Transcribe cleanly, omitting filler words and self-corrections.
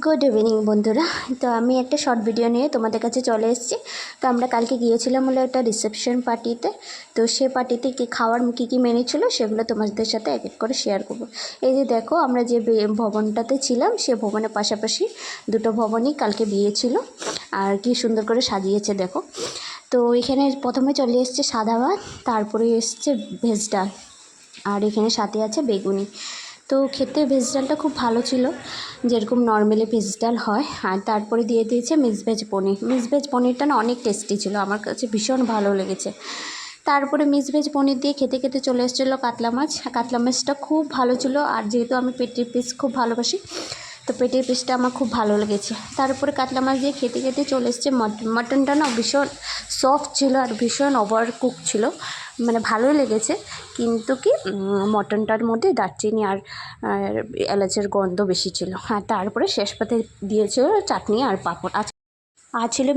Good evening বন্ধুরা। তো আমি একটা শর্ট ভিডিও নিয়ে তোমাদের কাছে চলে এসেছি। তো আমরা কালকে গিয়েছিলাম হলো একটা রিসেপশন পার্টিতে। তো সে পার্টিতে খাওয়ার কী মেনু ছিল সেগুলো তোমাদের সাথে এক এক করে শেয়ার করব। এই যে দেখো, আমরা যে ভবনটাতে ছিলাম সে ভবনের পাশাপাশি দুটো ভবনই কালকে বিয়ে ছিল, আর কি সুন্দর করে সাজিয়েছে দেখো। তো এখানে প্রথমে চলে এসছে সাদা ভাত, তারপরে এসছে ভেজ ডাল, আর এখানে সাথে আছে বেগুনি। তো খেতে ভেজ ডালটা খুব ভালো ছিল, যেরকম নর্মালি ভেজ ডাল হয়। আর তারপরে দিয়ে দিয়েছে মিক্স ভেজ পনির। মিক্স ভেজ পনিরটা না অনেক টেস্টি ছিল, আমার কাছে ভীষণ ভালো লেগেছে। তারপরে মিক্স ভেজ পনির দিয়ে খেতে খেতে চলে এসেছিলো কাতলা মাছ। কাতলা মাছটা খুব ভালো ছিল, আর যেহেতু আমি পেটির পিস খুব ভালোবাসি, তো পেটির পিসটা আমার খুব ভালো লেগেছে। তারপরে কাতলা মাছ দিয়ে খেতে খেতে চলে এসছে মটন। মটনটা না ভীষণ সফট ছিল আর ভীষণ ওভার কুক ছিল, মানে ভালোই লেগেছে। কিন্তু কি মটনটার মধ্যে দারচিনি আর এলাচের গন্ধ বেশি ছিল। আর তারপরে শেষ পাতে দিয়েছিল চাটনি আর পাঁপড়, আর ছিল